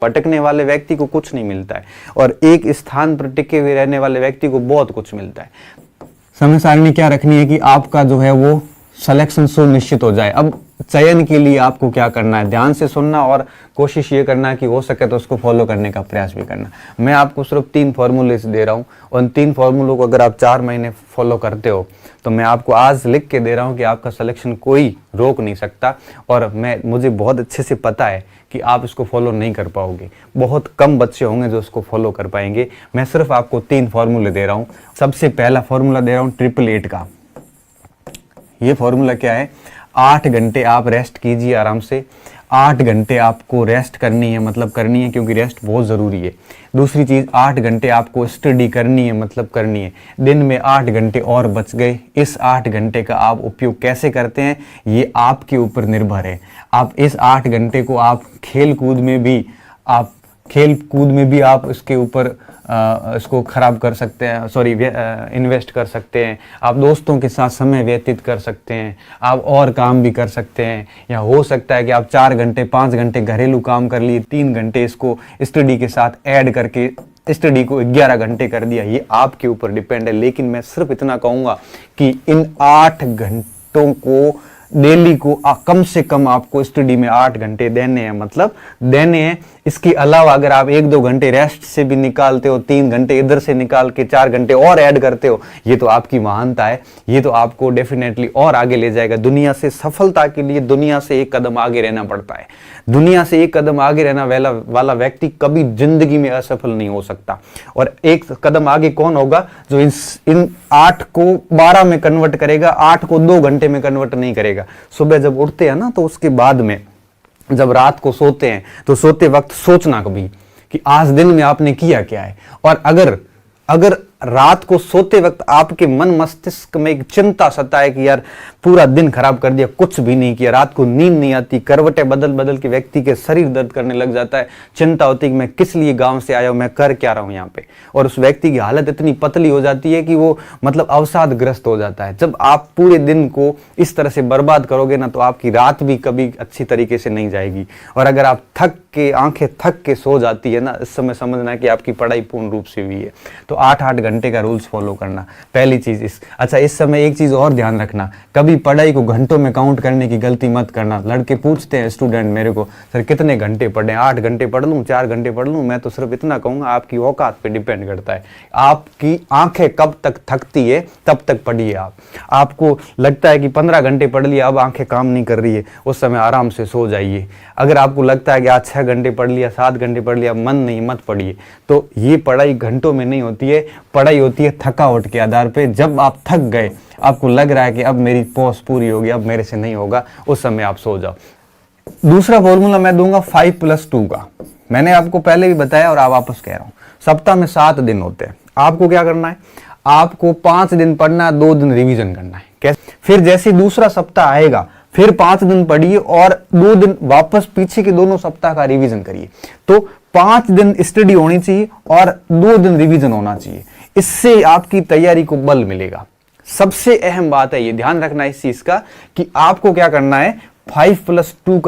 भटकने वाले व्यक्ति को कुछ नहीं मिलता है और एक स्थान पर टिके हुए रहने वाले व्यक्ति को बहुत कुछ मिलता है। समय सारणी क्या रखनी है कि आपका जो है वो सिलेक्शन सुनिश्चित हो जाए। अब चयन के लिए आपको क्या करना है, ध्यान से सुनना और कोशिश ये करना है कि हो सके तो उसको फॉलो करने का प्रयास भी करना। मैं आपको सिर्फ 3 फॉर्मूले दे रहा हूँ और उन 3 फॉर्मूलों को अगर आप 4 महीने फॉलो करते हो तो मैं आपको आज लिख के दे रहा हूँ कि आपका सिलेक्शन कोई रोक नहीं सकता। और मुझे बहुत अच्छे से पता है कि आप इसको फॉलो नहीं कर पाओगे, बहुत कम बच्चे होंगे जो इसको फॉलो कर पाएंगे। मैं सिर्फ आपको 3 फॉर्मूले दे रहा हूँ। सबसे पहला फॉर्मूला दे रहा हूँ 888 का। ये फॉर्मूला क्या है, 8 घंटे आप रेस्ट कीजिए आराम से। 8 घंटे आपको रेस्ट करनी है, मतलब करनी है क्योंकि रेस्ट बहुत ज़रूरी है। दूसरी चीज़, 8 घंटे आपको स्टडी करनी है, मतलब करनी है। दिन में 8 घंटे और बच गए। इस 8 घंटे का आप उपयोग कैसे करते हैं ये आपके ऊपर निर्भर है। आप इस 8 घंटे को आप खेल कूद में भी आप इसके ऊपर इसको खराब कर सकते हैं, इन्वेस्ट कर सकते हैं। आप दोस्तों के साथ समय व्यतीत कर सकते हैं, आप और काम भी कर सकते हैं। या हो सकता है कि आप 4 घंटे 5 घंटे घरेलू काम कर लिए, 3 घंटे इसको स्टडी के साथ ऐड करके स्टडी को 11 घंटे कर दिया। ये आपके ऊपर डिपेंड है। लेकिन मैं सिर्फ इतना कहूँगा कि इन 8 घंटों को डेली को कम से कम आपको स्टडी में 8 घंटे देने हैं, मतलब देने हैं। इसके अलावा अगर आप 1-2 घंटे रेस्ट से भी निकालते हो, 3 घंटे इधर से निकाल के 4 घंटे और ऐड करते हो, ये तो आपकी महानता है। ये तो आपको डेफिनेटली और आगे ले जाएगा। दुनिया से सफलता के लिए दुनिया से एक कदम आगे रहना पड़ता है। दुनिया से एक कदम आगे रहना वाला व्यक्ति कभी जिंदगी में असफल नहीं हो सकता। और एक कदम आगे कौन होगा, जो इन 8 को 12 में कन्वर्ट करेगा, 8 को 2 घंटे में कन्वर्ट नहीं करेगा। सुबह जब उठते हैं ना, तो उसके बाद में जब रात को सोते हैं तो सोते वक्त सोचना कभी कि आज दिन में आपने किया क्या है। और अगर रात को सोते वक्त आपके मन मस्तिष्क में एक चिंता सताए कि यार पूरा दिन खराब कर दिया, कुछ भी नहीं किया, रात को नींद नहीं आती, करवटें बदल बदल के व्यक्ति के शरीर दर्द करने लग जाता है, चिंता होती है कि मैं किस लिए गांव से आया हूं, मैं कर क्या रहा हूं यहाँ पे। और उस व्यक्ति की हालत इतनी पतली हो जाती है कि वो मतलब अवसादग्रस्त हो जाता है। जब आप पूरे दिन को इस तरह से बर्बाद करोगे ना, तो आपकी रात भी कभी अच्छी तरीके से नहीं जाएगी। और अगर आप आंखें थक के सो जाती है ना, इस समय समझना कि आपकी पढ़ाई पूर्ण रूप से हुई है। तो 8-8 घंटे का रूल्स फॉलो करना पहली चीज। इस समय एक चीज और ध्यान रखना, कभी पढ़ाई को घंटों में काउंट करने की गलती मत करना। लड़के पूछते हैं स्टूडेंट मेरे को, सर कितने घंटे पढ़े, 8 घंटे पढ़ लूं, 4 घंटे पढ़ लूं। मैं तो सिर्फ इतना कहूंगा, आपकी औकात पे डिपेंड करता है। आपकी आंखें कब तक थकती है तब तक पढ़िए। आपको लगता है कि 15 घंटे पढ़ लिया, अब आंखें काम नहीं कर रही है, उस समय आराम से सो जाइए। अगर आपको लगता है कि आज 6 घंटे पढ़ लिया, 7 घंटे पढ़ लिया, मन नहीं, मत पढ़िए। तो ये पढ़ाई घंटों में नहीं होती है, पढ़ाई होती है थकावट के आधार पे। जब आप थक गए, आपको लग रहा है कि अब मेरी पॉज पूरी होगी, अब मेरे से नहीं होगा, उस समय आप सो जाओ। दूसरा फॉर्मूला मैं दूंगा 5+2 का। मैंने आपको पहले भी बताया और आप वापस कह रहा हूं, सप्ताह में 7 दिन होते हैं। आपको क्या करना है, आपको 5 दिन पढ़ना है, 2 दिन रिवीजन करना है। कैसे? फिर जैसे दूसरा सप्ताह आएगा फिर 5 दिन पढ़िए और 2 दिन वापस पीछे के दोनों सप्ताह का रिवीजन करिए। तो 5 दिन स्टडी होनी चाहिए और 2 दिन रिवीजन होना चाहिए। इससे आपकी तैयारी को बल मिलेगा। सबसे अहम बात है ये ध्यान रखना इस चीज का कि आपको क्या करना है, 5+2 का